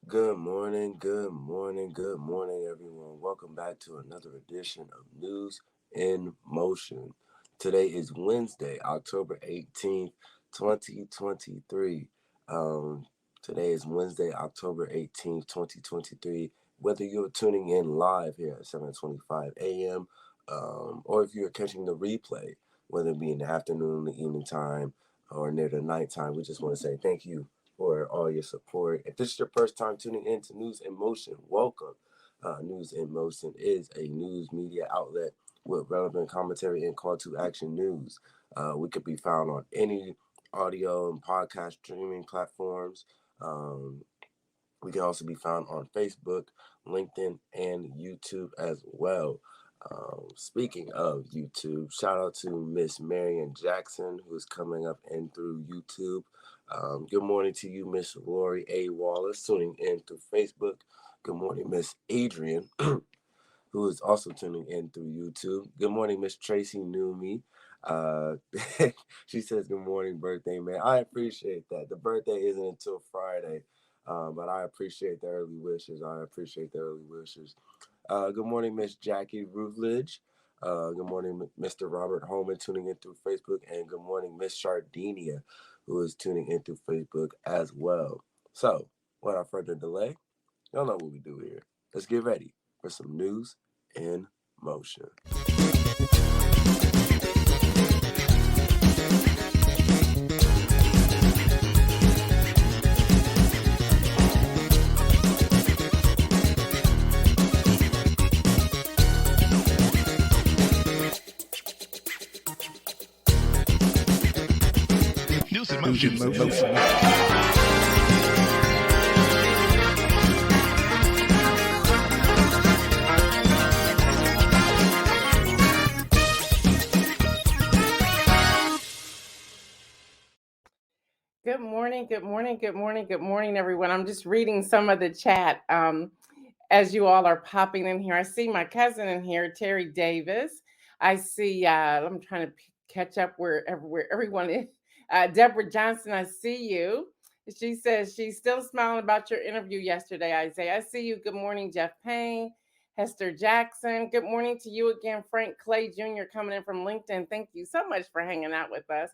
Good morning, everyone. Welcome back to another edition of News in Motion. Today is Wednesday, October 18th, 2023. Um, Today is Wednesday, October 18th, 2023. Whether you're tuning in live here at 7:25 a.m., or if you're catching the replay, whether it be in the afternoon, the evening time, or near the nighttime, we just want to say thank you for all your support. If this is your first time tuning in to News in Motion, welcome. News in Motion is a news media outlet with relevant commentary and call to action news. We could be found on any audio and podcast streaming platforms. Um, we can also be found on Facebook, LinkedIn, and YouTube as well. Speaking of YouTube, shout out to Miss Marion Jackson, who's coming up in through YouTube. Good morning to you, Miss Lori A. Wallace, tuning in through Facebook. Good morning, Miss Adrian, who is also tuning in through YouTube. Good morning, Miss Tracy Newmy. Uh, she says, "Good morning, birthday man." I appreciate that. The birthday isn't until Friday, but I appreciate the early wishes. Good morning, Miss Jackie Rutledge. Good morning, Mr. Robert Holman, tuning in through Facebook, and good morning, Miss Shardinia, who is tuning in through Facebook as well. So, without further delay, y'all know what we do here. Let's get ready for some news in motion. News in motion. Good morning, everyone. I'm just reading some of the chat as you all are popping in here. I see my cousin in here, Terry Davis. I see, I'm trying to catch up where everyone is. Deborah Johnson, I see you. She says she's still smiling about your interview yesterday, Isaiah. I see you. Good morning, Jeff Payne. Hester Jackson. Good morning to you again, Frank Clay Jr. coming in from LinkedIn. Thank you so much for hanging out with us.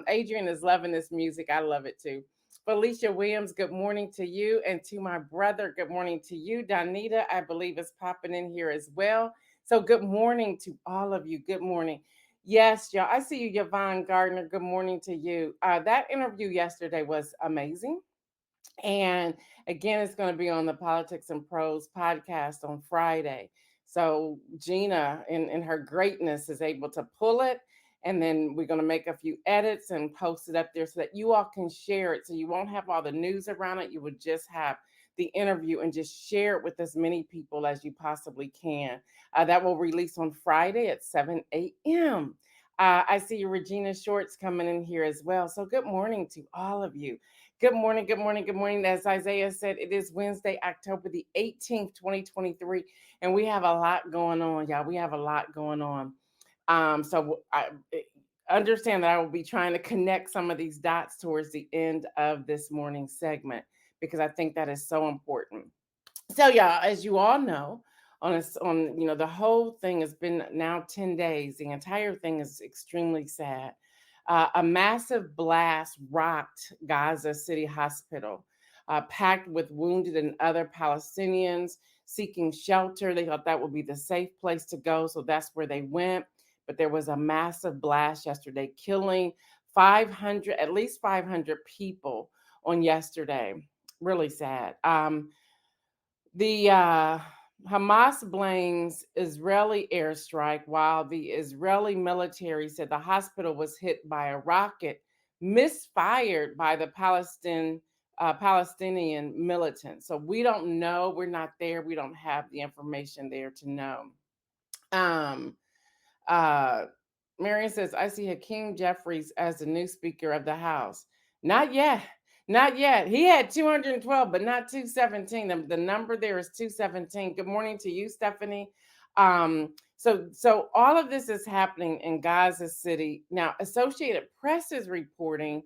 Adrian is loving this music. I love it too. Felicia Williams, good morning to you. And to my brother, good morning to you. Donita, I believe, is popping in here as well. So good morning to all of you. Good morning. Yes, y'all. I see you, Yvonne Gardner. Good morning to you. That interview yesterday was amazing. And again, it's going to be on the Politics and Prose podcast on Friday. So Gina, in her greatness, is able to pull it. And then we're going to make a few edits and post it up there so that you all can share it. So you won't have all the news around it. You would just have the interview and just share it with as many people as you possibly can. That will release on Friday at 7 a.m. I see you, Regina Shorts, coming in here as well. So good morning to all of you. Good morning, good morning, good morning. As Isaiah said, it is Wednesday, October the 18th, 2023, and we have a lot going on, y'all. We have a lot going on. So I understand that I will be trying to connect some of these dots towards the end of this morning's segment because I think that is so important. So, y'all, as you all know, on the whole thing has been now 10 days. The entire thing is extremely sad. A massive blast rocked Gaza City Hospital, packed with wounded and other Palestinians seeking shelter. They thought that would be the safe place to go, so that's where they went. But there was a massive blast yesterday, killing at least 500 people on yesterday. Really sad. The Hamas blames Israeli airstrike, while the Israeli military said the hospital was hit by a rocket misfired by the Palestinian militants. So we don't know. We're not there. We don't have the information there to know. Um, uh, Marion says, I see Hakeem Jeffries as the new Speaker of the House. Not yet. Not yet. He had 212, but not 217. The number there is 217. Good morning to you, Stephanie. So all of this is happening in Gaza City. Now, Associated Press is reporting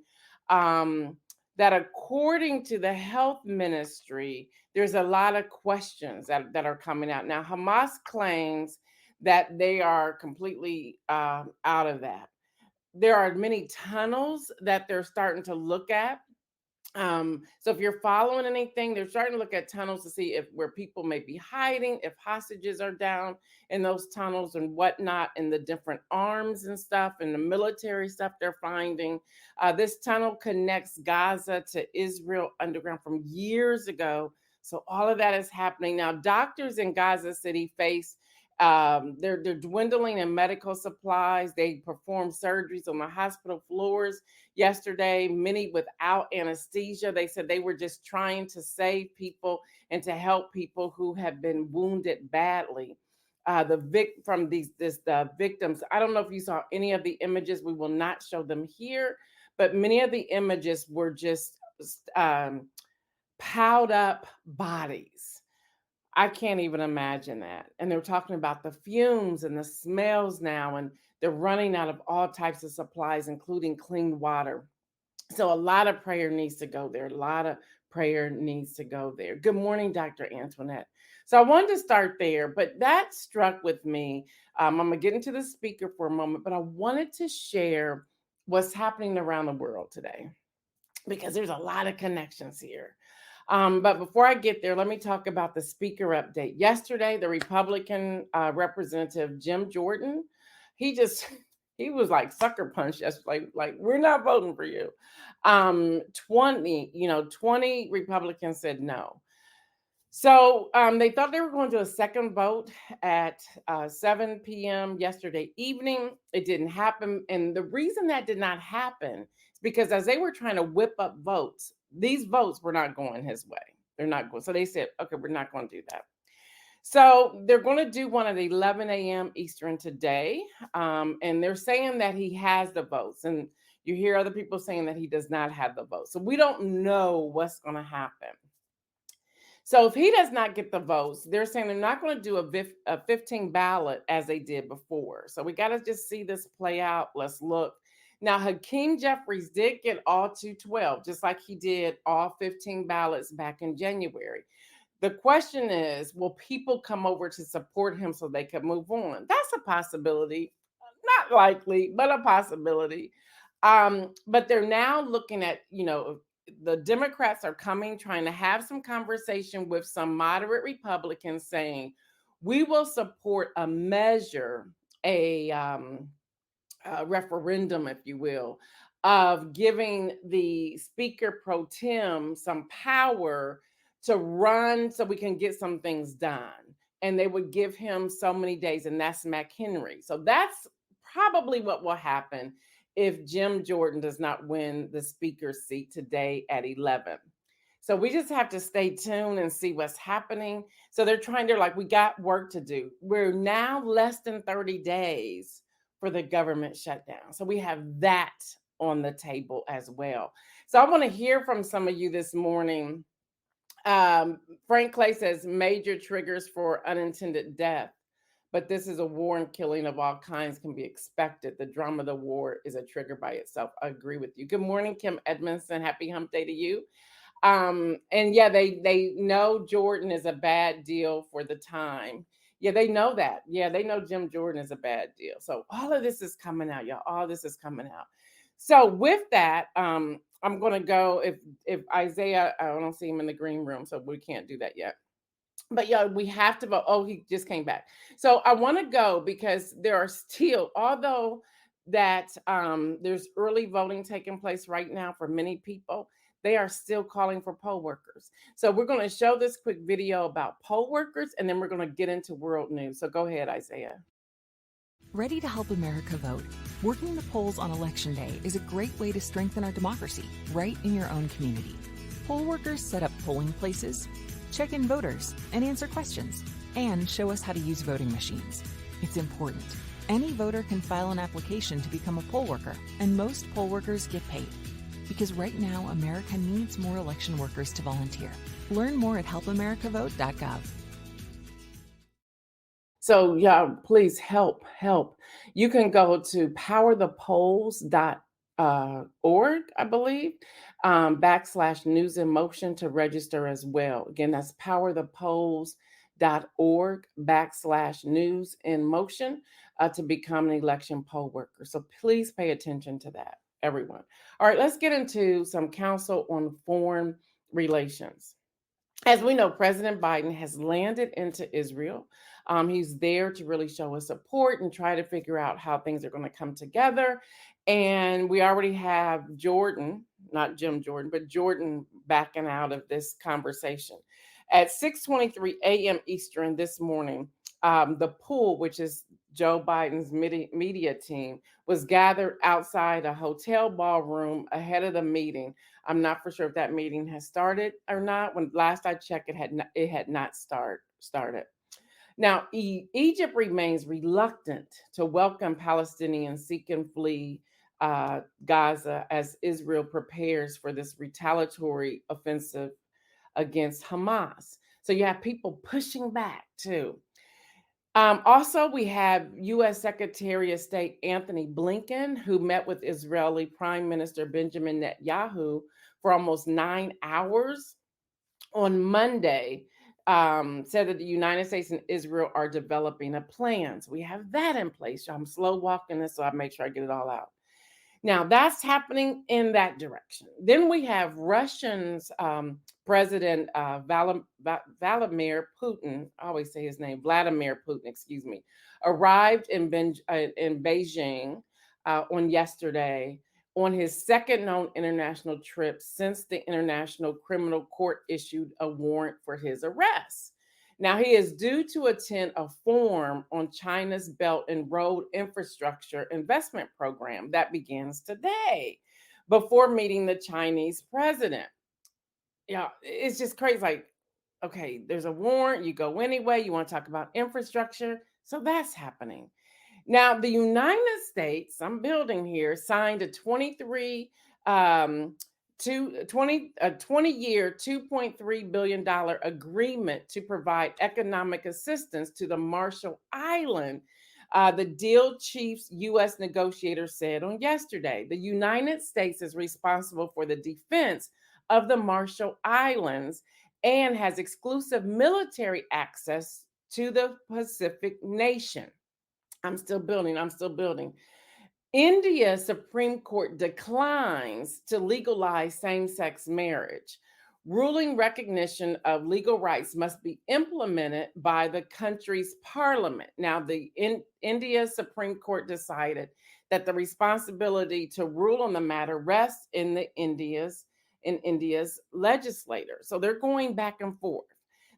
that according to the health ministry, there's a lot of questions that are coming out. Now, Hamas claims that they are completely out of that. There are many tunnels that they're starting to look at. So if you're following anything, they're starting to look at tunnels to see if where people may be hiding, if hostages are down in those tunnels and whatnot, and the different arms and stuff and the military stuff they're finding. This tunnel connects Gaza to Israel underground from years ago. So all of that is happening now. Doctors in Gaza City face they're dwindling in medical supplies. They perform surgeries on the hospital floors yesterday, many without anesthesia. They said they were just trying to save people and to help people who have been wounded badly. The victims. I don't know if you saw any of the images. We will not show them here, but many of the images were just um, piled up bodies. I can't even imagine that. And they're talking about the fumes and the smells now, and they're running out of all types of supplies, including clean water. So a lot of prayer needs to go there. A lot of prayer needs to go there. Good morning, Dr. Antoinette. So I wanted to start there, but that struck with me. I'm going to get into the speaker for a moment, but I wanted to share what's happening around the world today because there's a lot of connections here. But before I get there, let me talk about the speaker update. Yesterday, the Republican representative Jim Jordan, he just he was like sucker punched. Like we're not voting for you. 20 Republicans said no. So they thought they were going to do a second vote at 7 p.m. yesterday evening. It didn't happen. And the reason that did not happen is because as they were trying to whip up votes, these votes were not going his way. They're not going. So they said, okay, we're not going to do that. So they're going to do one at 11 a.m. Eastern today. And they're saying that he has the votes. And you hear other people saying that he does not have the votes. So we don't know what's going to happen. So if he does not get the votes, they're saying they're not going to do a 15 ballot as they did before. So we got to just see this play out. Let's look. Now, Hakeem Jeffries did get all 212, just like he did all 15 ballots back in January. The question is, will people come over to support him so they can move on? That's a possibility. Not likely, but a possibility. But they're now looking at, the Democrats are coming, trying to have some conversation with some moderate Republicans saying, we will support a measure, a referendum, if you will, of giving the Speaker pro tem some power to run so we can get some things done. And they would give him so many days, and that's McHenry. So that's probably what will happen if Jim Jordan does not win the speaker's seat today at 11. So we just have to stay tuned and see what's happening. So they're like, we got work to do. We're now less than 30 days for the government shutdown. So we have that on the table as well. So I want to hear from some of you this morning. Frank Clay says major triggers for unintended death. But this is a war and killing of all kinds can be expected. The drama of the war is a trigger by itself. I agree with you. Good morning, Kim Edmondson. Happy hump day to you. And yeah, they know Jordan is a bad deal for the time. Yeah, they know that. Yeah, they know Jim Jordan is a bad deal. So all of this is coming out, y'all. All this is coming out. So with that, I'm going to go. If Isaiah, I don't see him in the green room, so we can't do that yet. But yeah, we have to vote. Oh, he just came back. So I want to go because there are still, although that there's early voting taking place right now for many people, they are still calling for poll workers. So we're going to show this quick video about poll workers, and then we're going to get into world news. So go ahead, Isaiah. Ready to help America vote? Working the polls on Election Day is a great way to strengthen our democracy right in your own community. Poll workers set up polling places, check in voters, and answer questions, and show us how to use voting machines. It's important. Any voter can file an application to become a poll worker, and most poll workers get paid. Because right now, America needs more election workers to volunteer. Learn more at helpamericavote.gov. So yeah, please help. You can go to powerthepolls.org, I believe. /news in motion to register as well. Again, that's powerthepolls.org /news in motion to become an election poll worker. So please pay attention to that, everyone. All right, let's get into some counsel on foreign relations. As we know, President Biden has landed into Israel. He's there to really show his support and try to figure out how things are going to come together. And we already have Jordan, not Jim Jordan, but Jordan backing out of this conversation. At 6:23 a.m. Eastern this morning, the pool, which is Joe Biden's media team, was gathered outside a hotel ballroom ahead of the meeting. I'm not for sure if that meeting has started or not. When last I checked, it had not started. Now, Egypt remains reluctant to welcome Palestinians seeking flee Gaza as Israel prepares for this retaliatory offensive against Hamas. So you have people pushing back too. Also, we have U.S. Secretary of State Anthony Blinken, who met with Israeli Prime Minister Benjamin Netanyahu for almost 9 hours on Monday, said that the United States and Israel are developing a plan. So we have that in place. I'm slow walking this, so I make sure I get it all out. Now, that's happening in that direction. Then we have Russians, President Vladimir Putin, I always say his name, Vladimir Putin, excuse me, arrived in Beijing on yesterday on his second known international trip since the International Criminal Court issued a warrant for his arrest. Now, he is due to attend a forum on China's Belt and Road Infrastructure Investment Program that begins today before meeting the Chinese president. Yeah, it's just crazy. Like, okay, there's a warrant, you go anyway, you want to talk about infrastructure. So that's happening. Now, the United States, I'm building here, signed a 20-year, $2.3 billion agreement to provide economic assistance to the Marshall Island. The deal chief's U.S. negotiator said on yesterday, the United States is responsible for the defense of the Marshall Islands and has exclusive military access to the Pacific nation. I'm still building. India's Supreme Court declines to legalize same-sex marriage. Ruling recognition of legal rights must be implemented by the country's parliament. Now, the India's Supreme Court decided that the responsibility to rule on the matter rests in India's legislator. So they're going back and forth.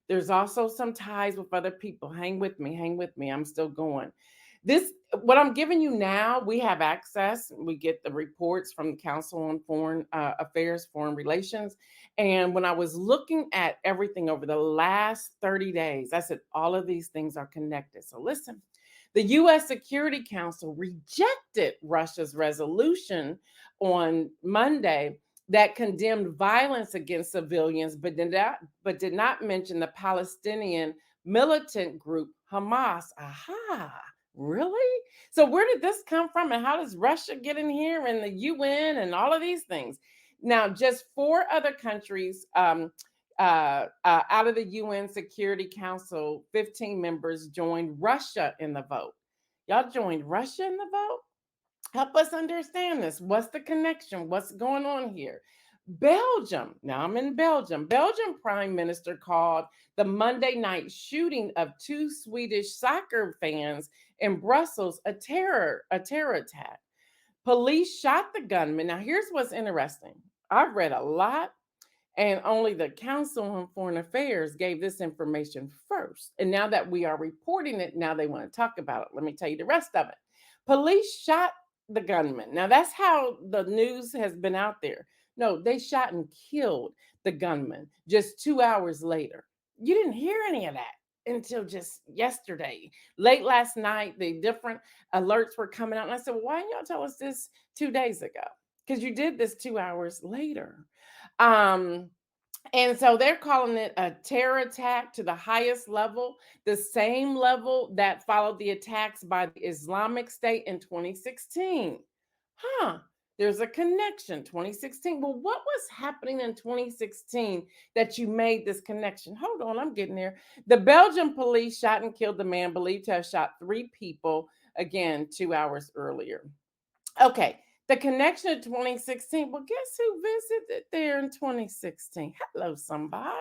There's also some ties with other people. Hang with me. I'm still going. What I'm giving you now, we have access. We get the reports from the Council on Foreign Affairs, Foreign Relations. And when I was looking at everything over the last 30 days, I said, all of these things are connected. So listen, the U.S. Security Council rejected Russia's resolution on Monday that condemned violence against civilians, but did not mention the Palestinian militant group Hamas. Aha. Really? So where did this come from? And how does Russia get in here and the UN and all of these things? Now, just 4 other countries out of the UN Security Council, 15 members joined Russia in the vote. Y'all joined Russia in the vote? Help us understand this. What's the connection? What's going on here? Belgium. Now I'm in Belgium. Belgium Prime Minister called the Monday night shooting of 2 Swedish soccer fans in Brussels a terror attack. Police shot the gunman. Now here's what's interesting. I've read a lot, and only the Council on Foreign Affairs gave this information first. And now that we are reporting it, now they want to talk about it. Let me tell you the rest of it. Police shot the gunman. Now that's how the news has been out there. No, they shot and killed the gunman just 2 hours later. You didn't hear any of that until just yesterday. Late last night, the different alerts were coming out. And I said, well, why didn't y'all tell us this 2 days ago? Because you did this 2 hours later. And so they're calling it a terror attack to the highest level, the same level that followed the attacks by the Islamic State in 2016. There's a connection, 2016. Well, what was happening in 2016 that you made this connection? Hold on, I'm getting there. The Belgian police shot and killed the man believed to have shot 3 people, again, 2 hours earlier. Okay, the connection to 2016. Well, guess who visited there in 2016? Hello, somebody.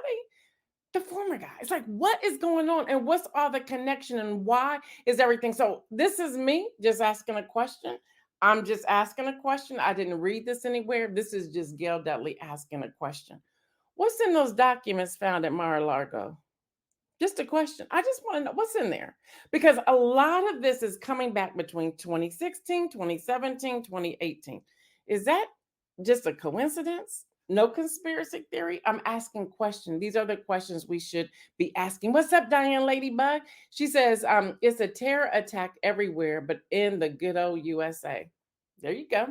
The former guy. It's like, what is going on? And what's all the connection and why is everything? So, this is me just asking a question. I'm just asking a question. I didn't read this anywhere. This is just Gail Dudley asking a question. What's in those documents found at Mar-a-Lago? Just a question. I just want to know what's in there because a lot of this is coming back between 2016, 2017, 2018. Is that just a coincidence? No conspiracy theory? I'm asking questions. These are the questions we should be asking. What's up, Diane Ladybug? She says, it's a terror attack everywhere, but in the good old USA. There you go.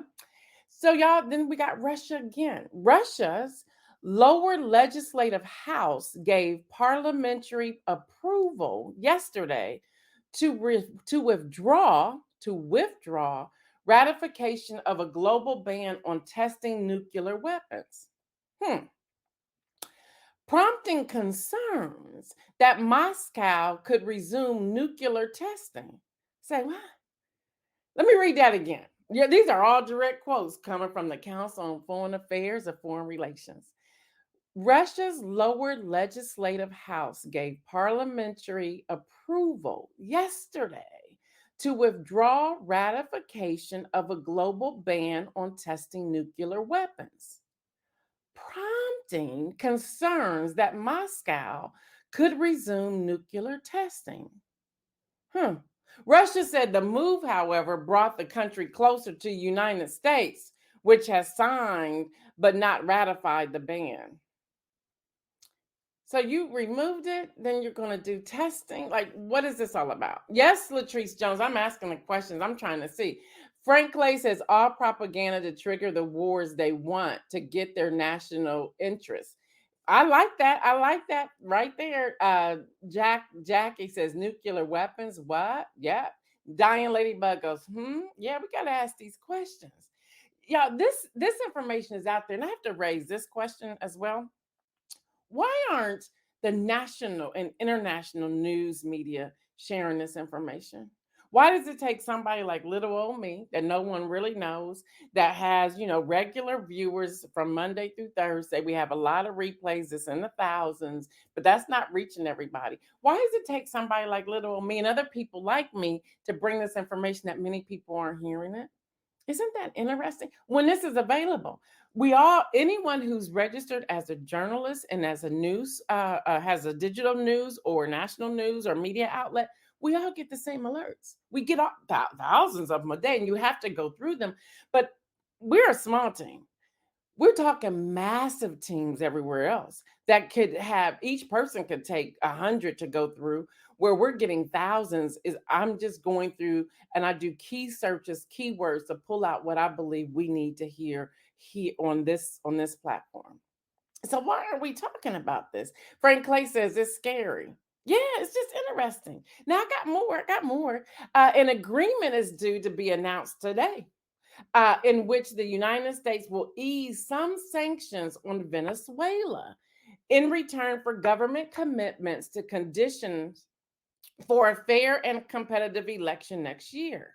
So, y'all, then we got Russia again. Russia's lower legislative house gave parliamentary approval yesterday to withdraw ratification of a global ban on testing nuclear weapons. Prompting concerns that Moscow could resume nuclear testing. Say what? Let me read that again. Yeah, these are all direct quotes coming from the Council on Foreign Affairs and Foreign Relations. Russia's lower legislative house gave parliamentary approval yesterday to withdraw ratification of a global ban on testing nuclear weapons, prompting concerns that Moscow could resume nuclear testing. Russia said the move, however, brought the country closer to the United States, which has signed but not ratified the ban. So you removed it, then you're going to do testing? Like, what is this all about? Yes, Latrice Jones, I'm asking the questions. I'm trying to see. Frank Clay says all propaganda to trigger the wars they want to get their national interests. I like that. I like that right there. Jackie says nuclear weapons. What? Yeah. Diane Ladybug goes, yeah, we gotta ask these questions. Yeah, this information is out there, and I have to raise this question as well. Why aren't the national and international news media sharing this information? Why does it take somebody like little old me that no one really knows, that has, regular viewers from Monday through Thursday? We have a lot of replays, it's in the thousands, but that's not reaching everybody. Why does it take somebody like little old me and other people like me to bring this information that many people aren't hearing it? Isn't that interesting? When this is available, anyone who's registered as a journalist and as a news, has a digital news or national news or media outlet, we all get the same alerts. We get thousands of them a day, and you have to go through them. But we're a small team. We're talking massive teams everywhere else that could have, each person could take 100 to go through, where we're getting thousands. I'm just going through and I do key searches, keywords to pull out what I believe we need to hear here on this platform. So why are we talking about this? Frank Clay says it's scary. Yeah, it's just interesting. Now I got more. An agreement is due to be announced today, in which the United States will ease some sanctions on Venezuela in return for government commitments to conditions for a fair and competitive election next year.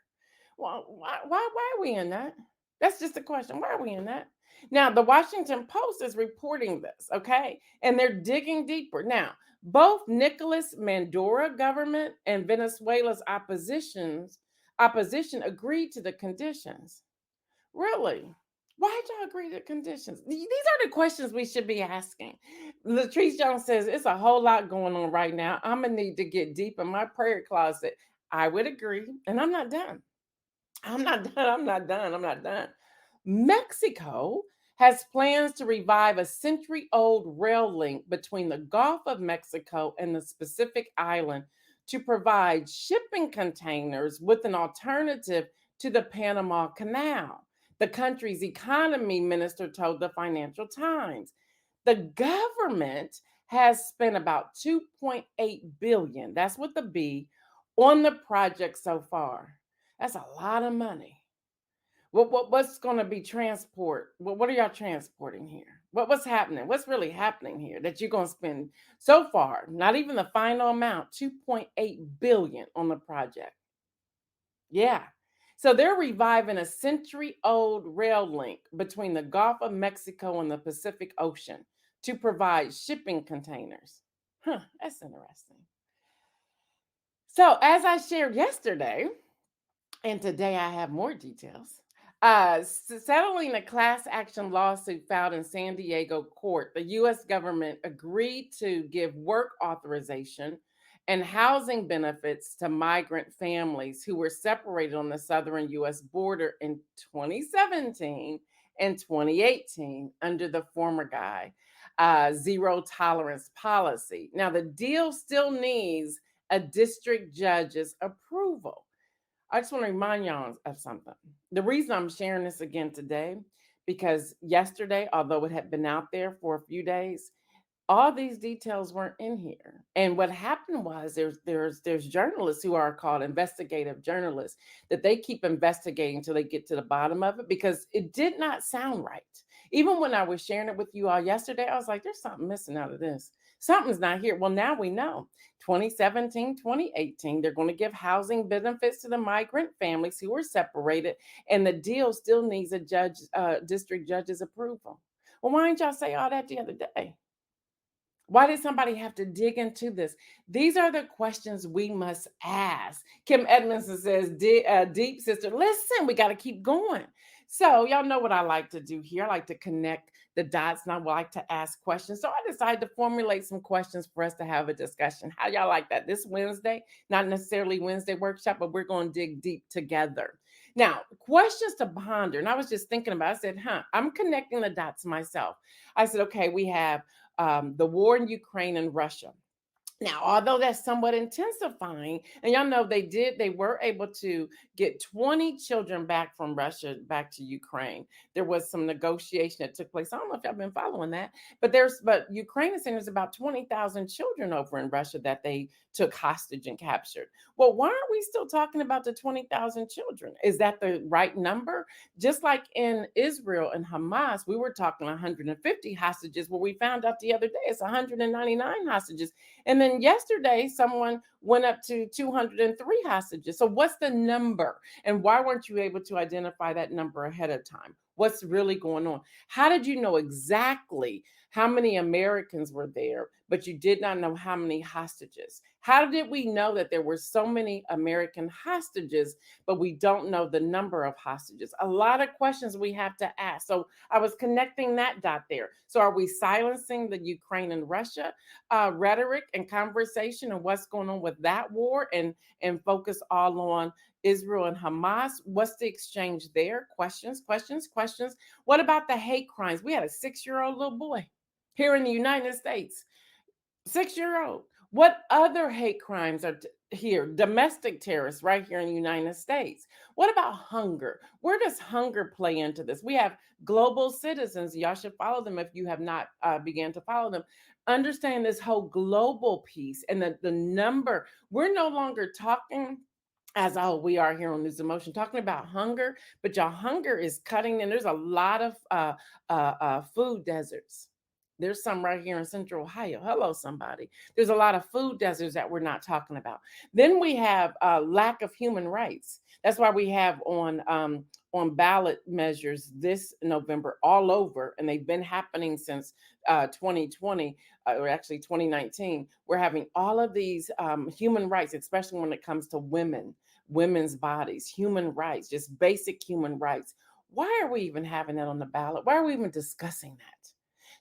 Well, why are we in that? That's just a question. Why are we in that? Now, the Washington Post is reporting this, okay? And they're digging deeper. Now, both Nicolas Maduro government and Venezuela's opposition agreed to the conditions. Really? Why did y'all agree to conditions? These are the questions we should be asking. Latrice Jones says it's a whole lot going on right now. I'm going to need to get deep in my prayer closet. I would agree. And I'm not done. I'm not done. Mexico has plans to revive a century-old rail link between the Gulf of Mexico and the Pacific Island to provide shipping containers with an alternative to the Panama Canal, the country's economy minister told the Financial Times. The government has spent about $2.8 billion, that's with the B, on the project so far. That's a lot of money. What's going to be transport? What are y'all transporting here? What's happening? What's really happening here that you're going to spend so far, not even the final amount, 2.8 billion on the project? Yeah. So they're reviving a century-old rail link between the Gulf of Mexico and the Pacific Ocean to provide shipping containers. Huh, that's interesting. So, as I shared yesterday, and today I have more details. Settling a class action lawsuit filed in San Diego court, the U.S. government agreed to give work authorization and housing benefits to migrant families who were separated on the southern U.S. border in 2017 and 2018 under the former guy zero tolerance policy. Now, the deal still needs a district judge's approval. I just want to remind y'all of something. The reason I'm sharing this again today, because yesterday, although it had been out there for a few days, all these details weren't in here. And what happened was there's journalists who are called investigative journalists that they keep investigating until they get to the bottom of it because it did not sound right. Even when I was sharing it with you all yesterday, I was like, there's something missing out of this. Something's not here. Well, now we know. 2017, 2018, they're going to give housing benefits to the migrant families who were separated, and the deal still needs a district judge's approval. Well, why didn't y'all say all that the other day? Why did somebody have to dig into this? These are the questions we must ask. Kim Edmondson says, deep sister, listen, we got to keep going. So y'all know what I like to do here. I like to connect the dots and I like to ask questions. So I decided to formulate some questions for us to have a discussion. How y'all like that? This Wednesday, not necessarily Wednesday workshop, but we're going to dig deep together. Now, questions to ponder. And I was just thinking about it. I said, I'm connecting the dots myself. I said, okay, we have the war in Ukraine and Russia. Now, although that's somewhat intensifying, and y'all know they were able to get 20 children back from Russia back to Ukraine. There was some negotiation that took place. I don't know if y'all been following that, but Ukraine is saying there's about 20,000 children over in Russia that they took hostage and captured. Well, why aren't we still talking about the 20,000 children? Is that the right number? Just like in Israel and Hamas, we were talking 150 hostages. Well, we found out the other day it's 199 hostages. And then yesterday, someone went up to 203 hostages. So what's the number? And why weren't you able to identify that number ahead of time? What's really going on? How did you know exactly how many Americans were there, but you did not know how many hostages? How did we know that there were so many American hostages, but we don't know the number of hostages? A lot of questions we have to ask. So I was connecting that dot there. So are we silencing the Ukraine and Russia rhetoric and conversation and what's going on with that war and focus all on Israel and Hamas? What's the exchange there? Questions. What about the hate crimes? We had a 6-year-old little boy here in the United States. 6-year-old. What other hate crimes are here? Domestic terrorists right here in the United States. What about hunger? Where does hunger play into this? We have global citizens. Y'all should follow them if you have not began to follow them. Understand this whole global piece and the number. We're no longer talking as we are here on News Emotion talking about hunger, but your hunger is cutting, and there's a lot of food deserts. There's some right here in Central Ohio. Hello, somebody. There's a lot of food deserts that we're not talking about. Then we have lack of human rights. That's why we have on ballot measures this November all over, and they've been happening since 2020, or actually 2019. We're having all of these human rights, especially when it comes to women's bodies, human rights, just basic human rights. Why are we even having that on the ballot? Why are we even discussing that?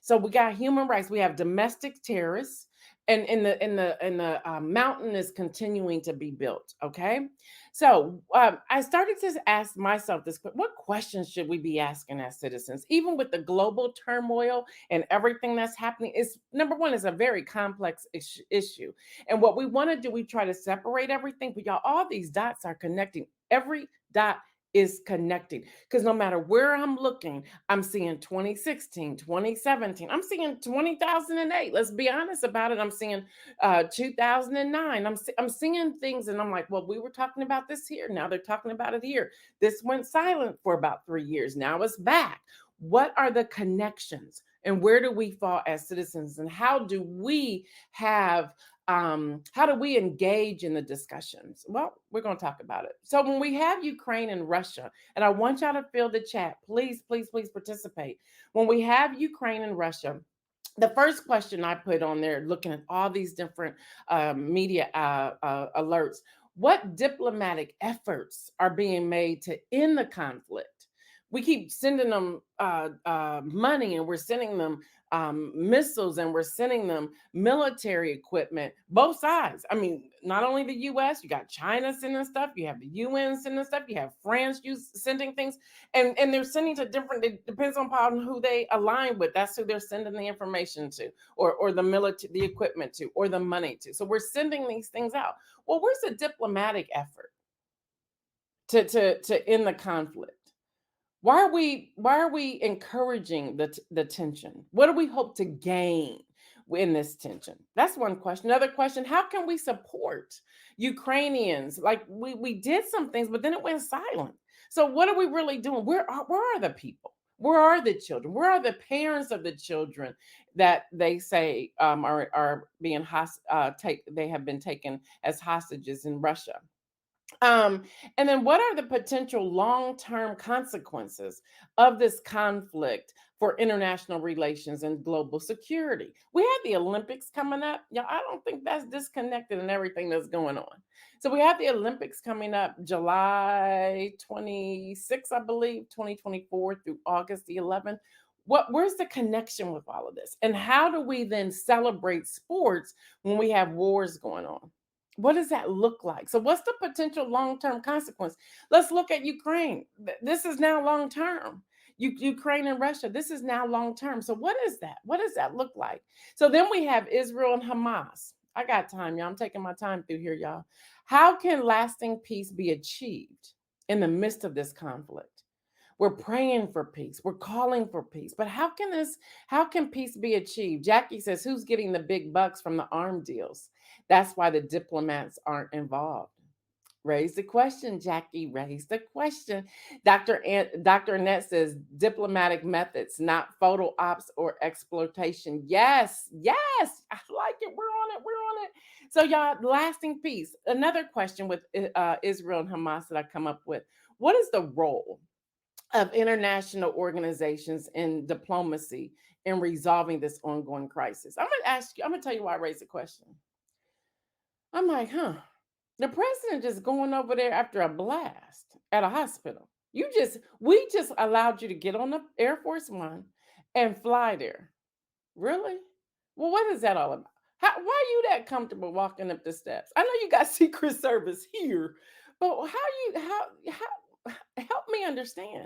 So we got human rights. We have domestic terrorists, and the mountain is continuing to be built. Okay, so I started to ask myself this: what questions should we be asking as citizens, even with the global turmoil and everything that's happening? Is number one, is a very complex issue, and what we want to do, we try to separate everything, but y'all, all these dots are connecting. Every dot is connecting. Because no matter where I'm looking, I'm seeing 2016, 2017, I'm seeing 2008. Let's be honest about it. I'm seeing 2009. I'm seeing things, and I'm like, well, we were talking about this here. Now they're talking about it here. This went silent for about 3 years. Now it's back. What are the connections? And where do we fall as citizens? And how do we engage in the discussions? Well, we're going to talk about it. So when we have Ukraine and Russia, and I want y'all to fill the chat, please, please, please participate. When we have Ukraine and Russia, the first question I put on there, looking at all these different media alerts, what diplomatic efforts are being made to end the conflict? We keep sending them money, and we're sending them missiles, and we're sending them military equipment, both sides. I mean, not only the US, you got China sending stuff, you have the UN sending stuff, you have France sending things, and they're sending to different, it depends upon who they align with. That's who they're sending the information to, or the military, the equipment to, or the money to. So we're sending these things out. Well, where's the diplomatic effort to end the conflict? Why are we encouraging the tension? What do we hope to gain in this tension? That's one question. Another question, how can we support Ukrainians? Like we did some things, but then it went silent. So what are we really doing? Where are the people? Where are the children? Where are the parents of the children that they say are being they have been taken as hostages in Russia? Um, and then what are the potential long-term consequences of this conflict for international relations and global security? We have the Olympics coming up. Yeah, I don't think that's disconnected in everything that's going on. So we have the Olympics coming up July 26th, I believe, 2024 through August the 11th. Where's the connection with all of this? And how do we then celebrate sports when we have wars going on? What does that look like? So, what's the potential long term consequence? Let's look at Ukraine. This is now long term. Ukraine and Russia, this is now long term. So, what is that? What does that look like? So, then we have Israel and Hamas. I got time, y'all. I'm taking my time through here, y'all. How can lasting peace be achieved in the midst of this conflict? We're praying for peace. We're calling for peace. But how can peace be achieved? Jackie says, who's getting the big bucks from the arm deals? That's why the diplomats aren't involved. Raise the question, Jackie. Raise the question. Dr. Annette says diplomatic methods, not photo ops or exploitation. Yes, yes, I like it. We're on it. We're on it. So, y'all, lasting peace. Another question with Israel and Hamas that I come up with. What is the role of international organizations and diplomacy in resolving this ongoing crisis? I'm going to ask you, I'm going to tell you why I raised the question. I'm like, the president just going over there after a blast at a hospital. We just allowed you to get on the Air Force One and fly there. Really? Well, what is that all about? Why are you that comfortable walking up the steps? I know you got Secret Service here, but how help me understand.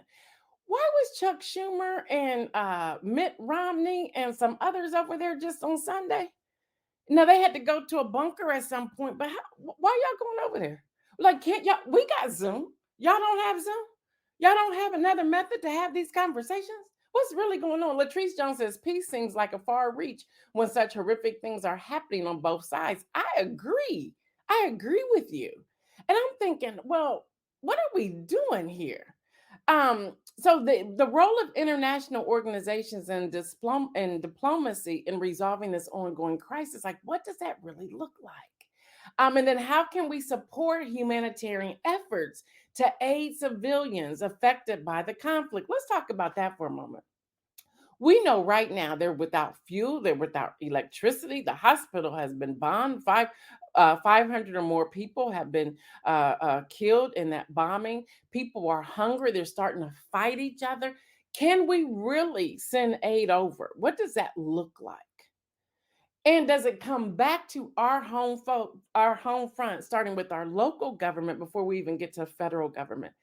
Why was Chuck Schumer and Mitt Romney and some others over there just on Sunday? Now they had to go to a bunker at some point, but why y'all going over there? Like, can't y'all? We got Zoom. Y'all don't have Zoom. Y'all don't have another method to have these conversations. What's really going on? Latrice Jones says peace seems like a far reach when such horrific things are happening on both sides. I agree. I agree with you. And I'm thinking, well, what are we doing here? So the role of international organizations and diplomacy in resolving this ongoing crisis, like what does that really look like? And then how can we support humanitarian efforts to aid civilians affected by the conflict? Let's talk about that for a moment. We know right now they're without fuel, they're without electricity. The hospital has been bombed. 500 or more people have been killed in that bombing. People are hungry. They're starting to fight each other. Can we really send aid over? What does that look like? And does it come back to our home front, starting with our local government before we even get to federal government?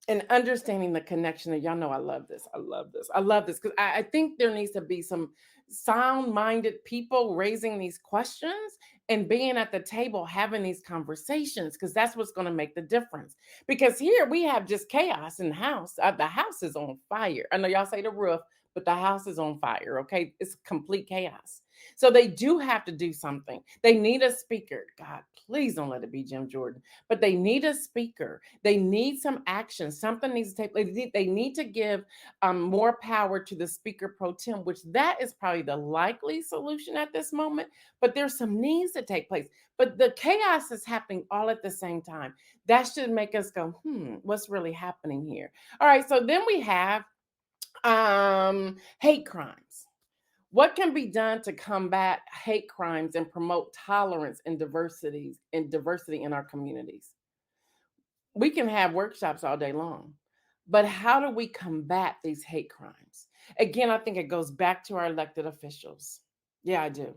and understanding the connection. And y'all know I love this. I love this. I love this because I think there needs to be some sound-minded people raising these questions and being at the table having these conversations, because that's what's going to make the difference. Because here we have just chaos in the house. The house is on fire. I know y'all say the roof, but the house is on fire. Okay, it's complete chaos. So they do have to do something. They need a speaker. God, please don't let it be Jim Jordan. But they need a speaker. They need some action. Something needs to take place. They need to give more power to the speaker pro tem, which that is probably the likely solution at this moment. But there's some needs to take place. But the chaos is happening all at the same time. That should make us go, what's really happening here? All right. So then we have hate crimes. What can be done to combat hate crimes and promote tolerance and diversity in our communities? We can have workshops all day long, but how do we combat these hate crimes? Again, I think it goes back to our elected officials. Yeah, I do.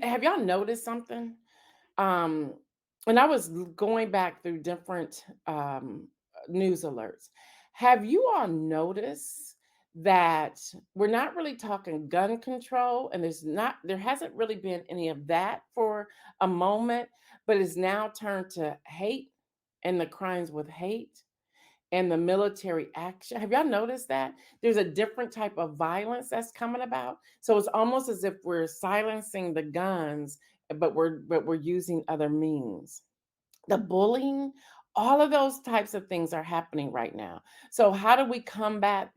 Have y'all noticed something? Um, and I was going back through different news alerts. Have you all noticed that we're not really talking gun control, and there hasn't really been any of that for a moment, but it's now turned to hate and the crimes with hate and the military action. Have y'all noticed that? There's a different type of violence that's coming about. So it's almost as if we're silencing the guns, but we're using other means. The bullying, all of those types of things are happening right now. So how do we combat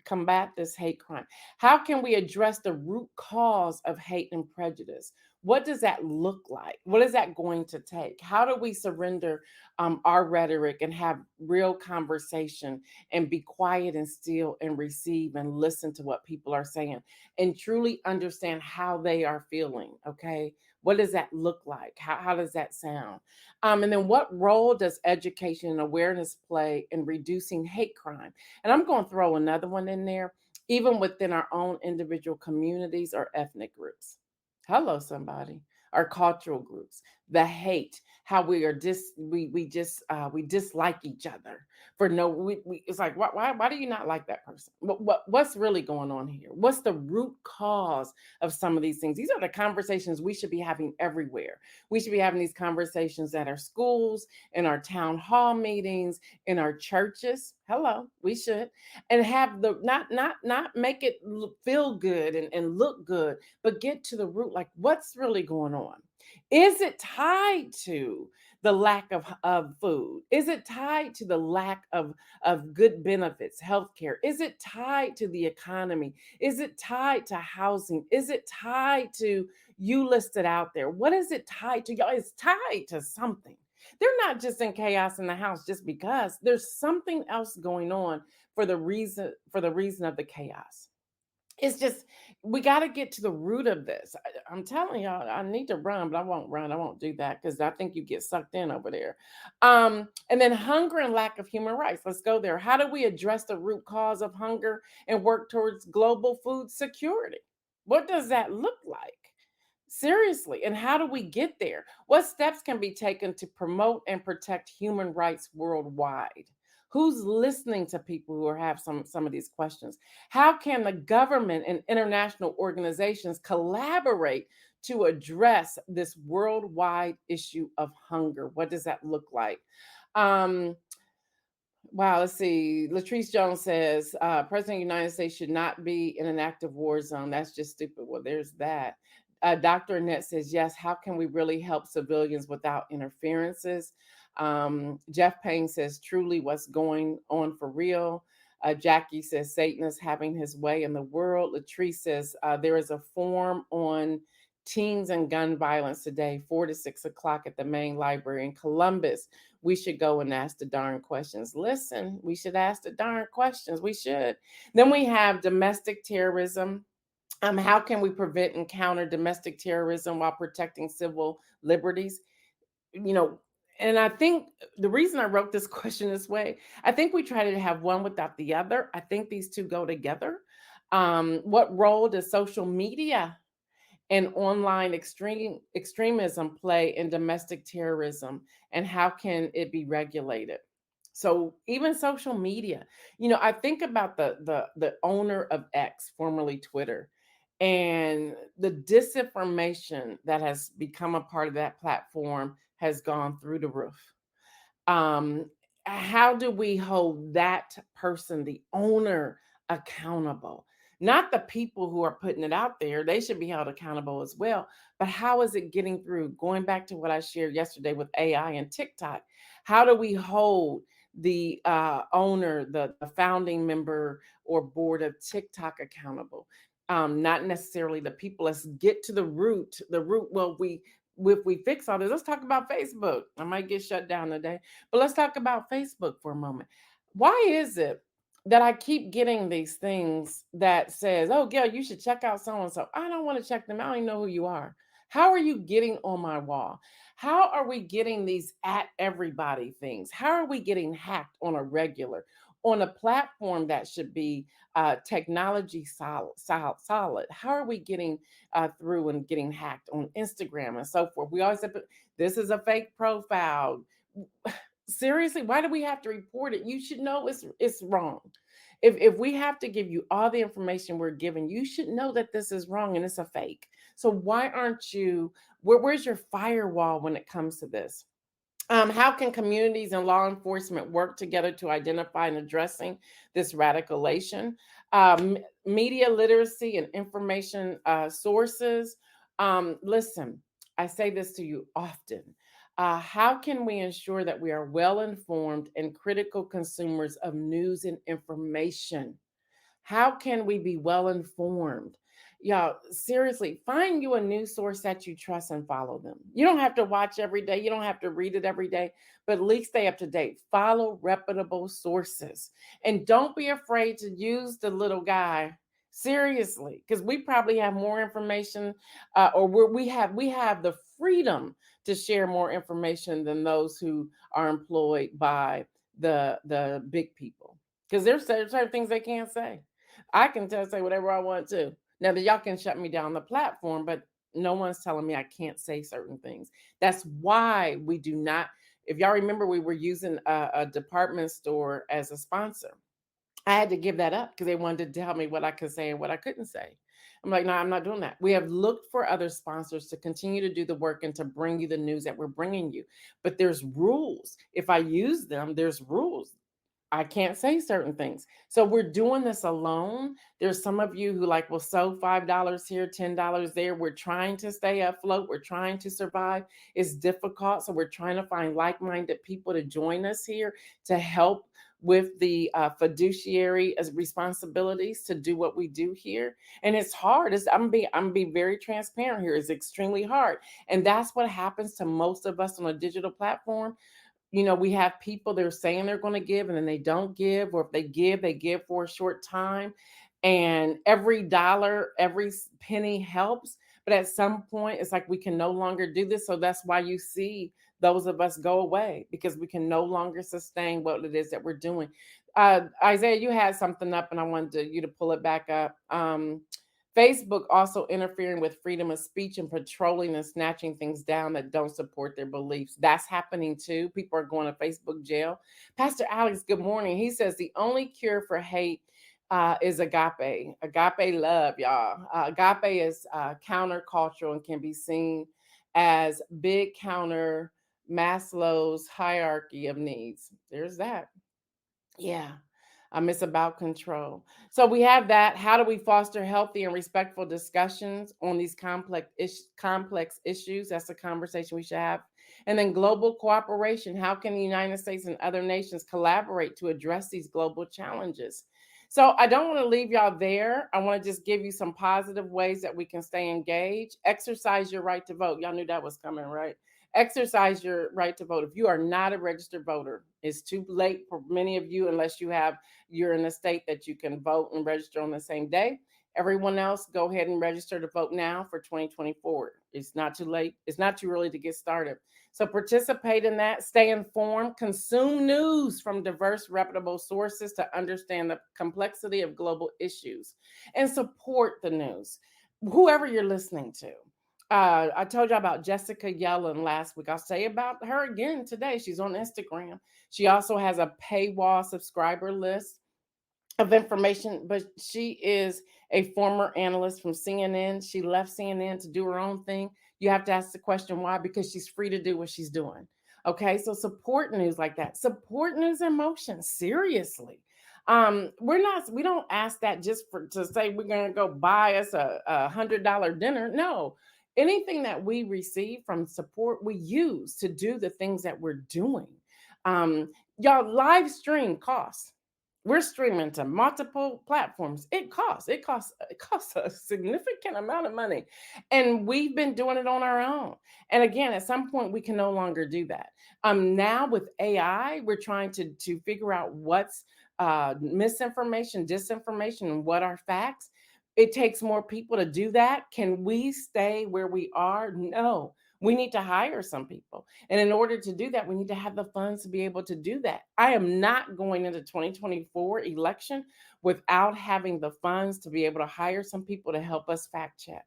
this hate crime? How can we address the root cause of hate and prejudice? What does that look like? What is that going to take? How do we surrender our rhetoric and have real conversation and be quiet and still and receive and listen to what people are saying and truly understand how they are feeling? Okay, what does that look like? How does that sound? And then what role does education and awareness play in reducing hate crime? And I'm going to throw another one in there, even within our own individual communities or ethnic groups. Hello, somebody. Our cultural groups, the hate, how we are we dislike each other for no it's like why do you not like that person? What's really going on here? What's the root cause of some of these things? These are the conversations we should be having everywhere. We should be having these conversations at our schools, in our town hall meetings, in our churches. Hello, we should. And have the not make it feel good and look good, but get to the root, like what's really going on. Is it tied to the lack of food? Is it tied to the lack of good benefits, healthcare? Is it tied to the economy? Is it tied to housing? Is it tied to, you listed out there? What is it tied to? Y'all, it's tied to something. They're not just in chaos in the house just because. There's something else going on for the reason of the chaos. It's just, we got to get to the root of this. I'm telling y'all, I need to run, but I won't run. I won't do that because I think you get sucked in over there. And then hunger and lack of human rights. Let's go there. How do we address the root cause of hunger and work towards global food security? What does that look like? Seriously, and how do we get there? What steps can be taken to promote and protect human rights worldwide? Who's listening to people who have some of these questions? How can the government and international organizations collaborate to address this worldwide issue of hunger? What does that look like? Um, Wow, let's see. Latrice Jones says, President of the United States should not be in an active war zone. That's just stupid. Well, there's that. Dr. Annette says, yes, how can we really help civilians without interferences? Jeff Payne says, truly, what's going on for real? Jackie says, Satan is having his way in the world. Latrice says, there is a forum on teens and gun violence today, 4 to 6 o'clock at the main library in Columbus. We should go and ask the darn questions. Listen, we should ask the darn questions. We should. Then we have domestic terrorism. How can we prevent and counter domestic terrorism while protecting civil liberties? You know, and I think the reason I wrote this question this way, I think we try to have one without the other. I think these two go together. What role does social media and online extremism play in domestic terrorism, and how can it be regulated? So even social media, I think about the owner of X, formerly Twitter, and the disinformation that has become a part of that platform has gone through the roof. um how do we hold that person, the owner, accountable? Not the people who are putting it out there, they should be held accountable as well, but how is it getting through? Going back to what I shared yesterday with AI and TikTok, how do we hold the owner, the founding member or board of TikTok accountable? Not necessarily the people. Let's get to the root. Well, if we fix all this, let's talk about Facebook. I might get shut down today, but let's talk about Facebook for a moment. Why is it that I keep getting these things that says, "Oh, Gail, you should check out so and so"? I don't want to check them out. I don't even know who you are. How are you getting on my wall? How are we getting these at everybody things? How are we getting hacked on a regular, on a platform that should be technology solid? How are we getting through and getting hacked on Instagram and so forth? We always have, this is a fake profile. Seriously, why do we have to report it? You should know it's wrong. If we have to give you all the information we're giving, you should know that this is wrong and it's a fake. So why aren't you? Where's your firewall when it comes to this? How can communities and law enforcement work together to identify and addressing this radicalization? Media literacy and information sources. Listen, I say this to you often. How can we ensure that we are well informed and critical consumers of news and information? How can we be well informed? Y'all, seriously, find you a news source that you trust and follow them. You don't have to watch every day, you don't have to read it every day, but at least stay up to date. Follow reputable sources. And don't be afraid to use the little guy. Seriously, because we probably have more information, or we have the freedom to share more information than those who are employed by the big people. Because there's certain things they can't say. I can say whatever I want to. Now that y'all can shut me down the platform, but no one's telling me I can't say certain things. That's why we do not. If y'all remember, we were using a department store as a sponsor. I had to give that up because they wanted to tell me what I could say and what I couldn't say. I'm like, no, I'm not doing that. We have looked for other sponsors to continue to do the work and to bring you the news that we're bringing you. But there's rules. If I use them, there's rules. I can't say certain things. So we're doing this alone. There's some of you who like will sow $5 here, $10 there. We're trying to stay afloat. We're trying to survive. It's difficult. So we're trying to find like-minded people to join us here to help with the fiduciary as responsibilities to do what we do here. And it's hard. I'm being very transparent here. It's extremely hard. And that's what happens to most of us on a digital platform. We have people they're saying they're going to give and then they don't give, or if they give for a short time. And every dollar, every penny helps. But at some point, it's like we can no longer do this. So that's why you see those of us go away, because we can no longer sustain what it is that we're doing. Isaiah, you had something up and I wanted you to pull it back up. Facebook also interfering with freedom of speech and patrolling and snatching things down that don't support their beliefs. That's happening too. People are going to Facebook jail. Pastor Alex, good morning. He says the only cure for hate is agape. Agape love, y'all. Agape is countercultural and can be seen as big counter Maslow's hierarchy of needs. There's that. Yeah. It's about control. So we have that. How do we foster healthy and respectful discussions on these complex issues? That's a conversation we should have. And then global cooperation. How can the United States and other nations collaborate to address these global challenges? So I don't want to leave y'all there. I want to just give you some positive ways that we can stay engaged. Exercise your right to vote. Y'all knew that was coming, right? Exercise your right to vote. If you are not a registered voter, it's too late for many of you unless you're in a state that you can vote and register on the same day. Everyone else, go ahead and register to vote now for 2024. It's not too late. It's not too early to get started. So participate in that, stay informed, consume news from diverse, reputable sources to understand the complexity of global issues, and support the news, whoever you're listening to. I told you about Jessica Yellen last week. I'll say about her again today. She's on Instagram. She also has a paywall subscriber list of information, but she is a former analyst from CNN. She left CNN to do her own thing. You have to ask the question why, because she's free to do what she's doing. Okay, so support news like that. Support news in motion. Seriously. We don't ask that just for to say we're gonna go buy us a $100 dinner. No. Anything that we receive from support, we use to do the things that we're doing. Y'all, live stream costs. We're streaming to multiple platforms. It costs. It costs a significant amount of money. And we've been doing it on our own. And again, at some point we can no longer do that. Now with AI, we're trying to figure out what's misinformation, disinformation, and what are facts. It takes more people to do that. Can we stay where we are? No. We need to hire some people. And in order to do that, we need to have the funds to be able to do that. I am not going into 2024 election without having the funds to be able to hire some people to help us fact check.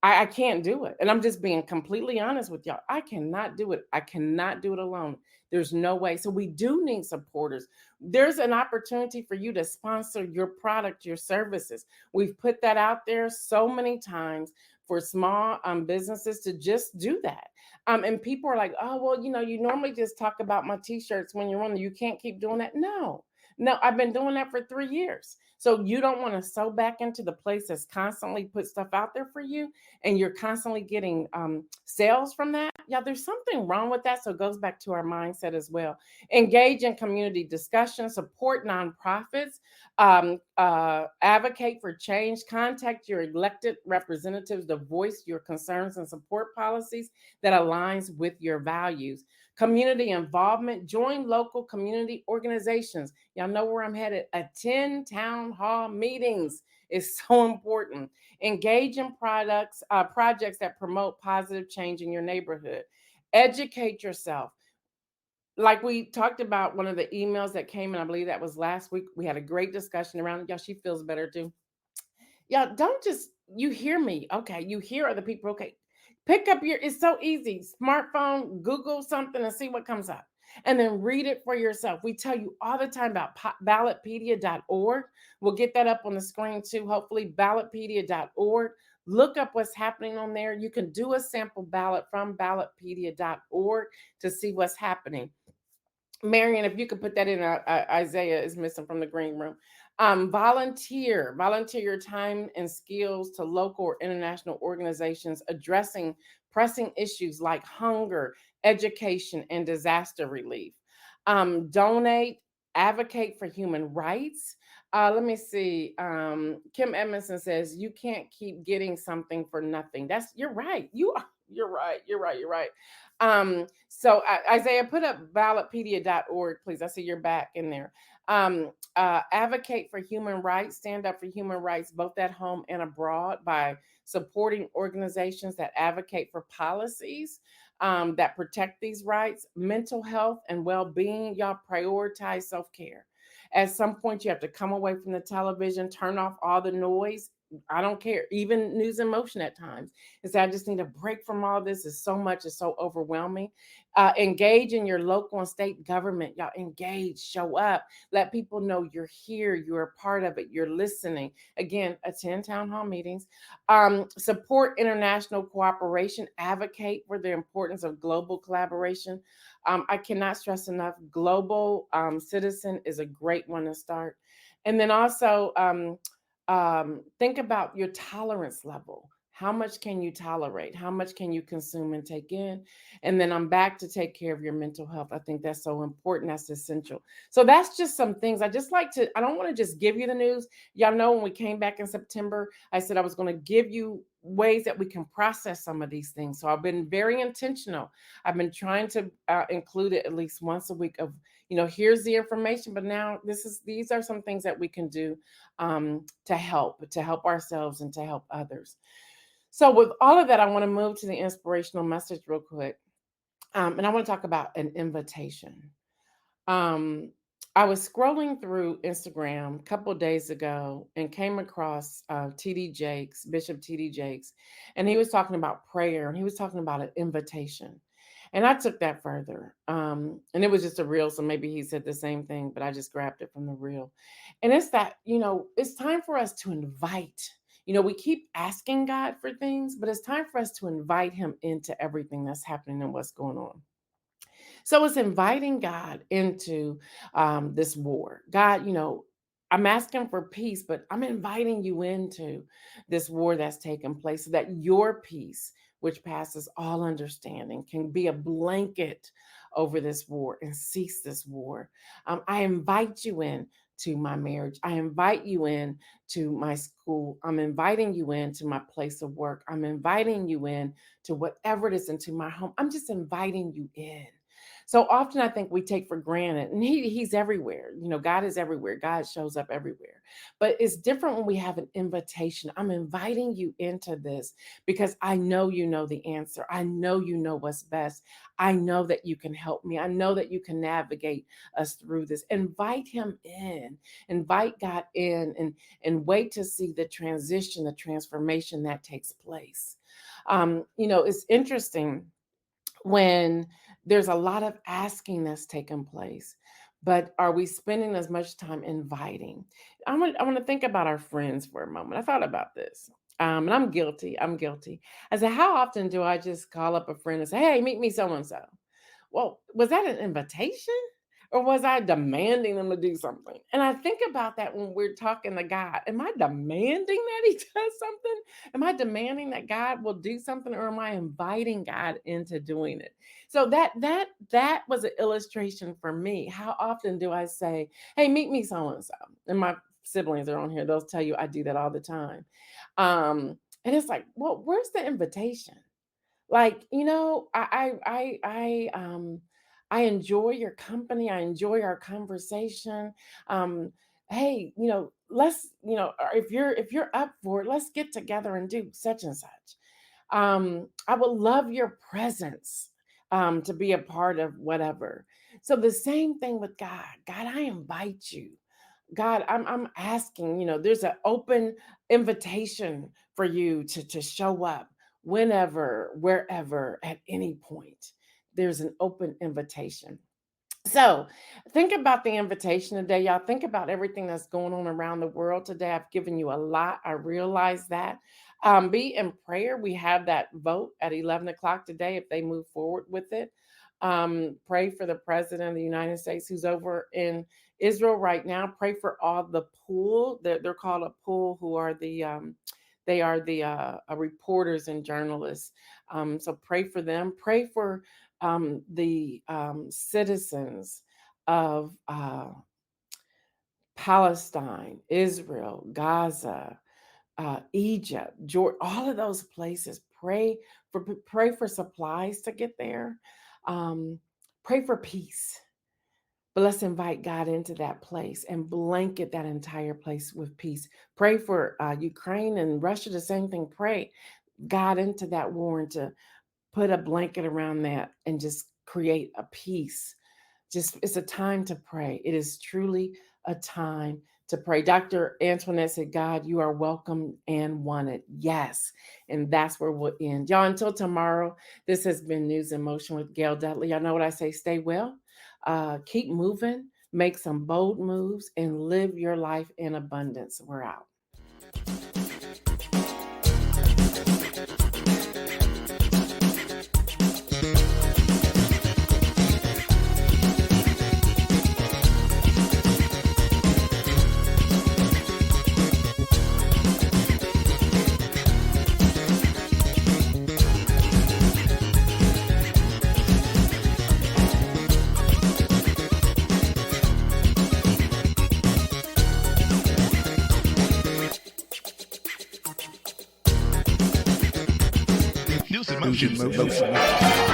I can't do it. And I'm just being completely honest with y'all. I cannot do it. I cannot do it alone. There's no way. So we do need supporters. There's an opportunity for you to sponsor your product, your services. We've put that out there so many times for small businesses to just do that. And people are like, oh, well, you normally just talk about my t-shirts when you're on. You can't keep doing that. No, I've been doing that for 3 years. So you don't want to sew back into the place that's constantly put stuff out there for you, and you're constantly getting sales from that. Yeah, there's something wrong with that. So it goes back to our mindset as well. Engage in community discussion, support nonprofits, advocate for change, contact your elected representatives to voice your concerns and support policies that aligns with your values. Community involvement, join local community organizations. Y'all know where I'm headed. Attend town hall meetings is so important. Engage in projects that promote positive change in your neighborhood. Educate yourself. Like we talked about, one of the emails that came in, I believe that was last week. We had a great discussion around it. Y'all, she feels better too. Y'all, don't just, you hear me. Okay. You hear other people. Okay. Pick up it's so easy. Smartphone, Google something and see what comes up. And then read it for yourself. We tell you all the time about ballotpedia.org. We'll get that up on the screen too. Hopefully, ballotpedia.org. Look up what's happening on there. You can do a sample ballot from ballotpedia.org to see what's happening. Marion, if you could put that in, Isaiah is missing from the green room. Volunteer your time and skills to local or international organizations addressing pressing issues like hunger, education, and disaster relief. Donate, advocate for human rights. Let me see. Kim Edmondson says you can't keep getting something for nothing. You're right. You're right. You're right. So Isaiah, put up ballotpedia.org, please. I see you're back in there. Advocate for human rights, stand up for human rights, both at home and abroad, by supporting organizations that advocate for policies that protect these rights. Mental health and well-being, y'all prioritize self-care. At some point, you have to come away from the television, turn off all the noise. I don't care, even news in motion at times. Is I just need a break from all this. It's so much, it's so overwhelming. Engage in your local and state government. Y'all engage, show up, let people know you're here, you're a part of it, you're listening. Again, attend town hall meetings. Support international cooperation, advocate for the importance of global collaboration. I cannot stress enough, Global Citizen is a great one to start. And then also, think about your tolerance level. How much can you tolerate? How much can you consume and take in? And then I'm back to take care of your mental health. I think that's so important. That's essential. So that's just some things. I don't want to just give you the news. Y'all know when we came back in September, I said I was going to give you ways that we can process some of these things. So I've been very intentional. I've been trying to include it at least once a week of, here's the information, but now these are some things that we can do to help ourselves and to help others. So with all of that, I want to move to the inspirational message real quick. And I want to talk about an invitation. I was scrolling through Instagram a couple of days ago and came across TD Jakes, Bishop TD Jakes, and he was talking about prayer and he was talking about an invitation. And I took that further. And it was just a reel, so maybe he said the same thing, but I just grabbed it from the reel. And it's that, it's time for us to invite. We keep asking God for things, but it's time for us to invite him into everything that's happening and what's going on. So it's inviting God into this war. God, I'm asking for peace, but I'm inviting you into this war that's taking place so that your peace, which passes all understanding, can be a blanket over this war and cease this war. I invite you in to my marriage. I invite you in to my school. I'm inviting you in to my place of work. I'm inviting you in to whatever it is, into my home. I'm just inviting you in. So often I think we take for granted, and he's everywhere. God is everywhere. God shows up everywhere. But it's different when we have an invitation. I'm inviting you into this because I know you know the answer. I know you know what's best. I know that you can help me. I know that you can navigate us through this. Invite him in. Invite God in and wait to see the transition, the transformation that takes place. It's interesting when there's a lot of asking that's taken place, but are we spending as much time inviting? I want to think about our friends for a moment. I thought about this. And I'm guilty. I said, how often do I just call up a friend and say, hey, meet me so and so? Well, was that an invitation? Or was I demanding them to do something? And I think about that when we're talking to God. Am I demanding that he does something? Am I demanding that God will do something, or am I inviting God into doing it? So that was an illustration for me. How often do I say, hey, meet me so and so? And my siblings are on here. They'll tell you I do that all the time. And it's like, well, where's the invitation? Like, I enjoy your company. I enjoy our conversation. Hey, let's, or if you're up for it, let's get together and do such and such. I would love your presence to be a part of whatever. So the same thing with God. God, I invite you. God, I'm asking, there's an open invitation for you to show up whenever, wherever, at any point. There's an open invitation. So think about the invitation today, y'all. Think about everything that's going on around the world today. I've given you a lot. I realize that. Be in prayer. We have that vote at 11 o'clock today if they move forward with it. Pray for the president of the United States who's over in Israel right now. Pray for all the pool. They're called a pool, who are they are the reporters and journalists. So pray for them. Pray for the citizens of Palestine, Israel, Gaza, Egypt, Jordan, all of those places. Pray for supplies to get there. Pray for peace. But let's invite God into that place and blanket that entire place with peace. Pray for Ukraine and Russia, the same thing. Pray God into that war and to put a blanket around that and just create a peace. It's a time to pray. It is truly a time to pray. Dr. Antoinette said, God, you are welcome and wanted. Yes. And that's where we'll end. Y'all, until tomorrow, this has been News in Motion with Gail Dudley. Y'all know what I say, stay well, keep moving, make some bold moves, and live your life in abundance. We're out. News in motion.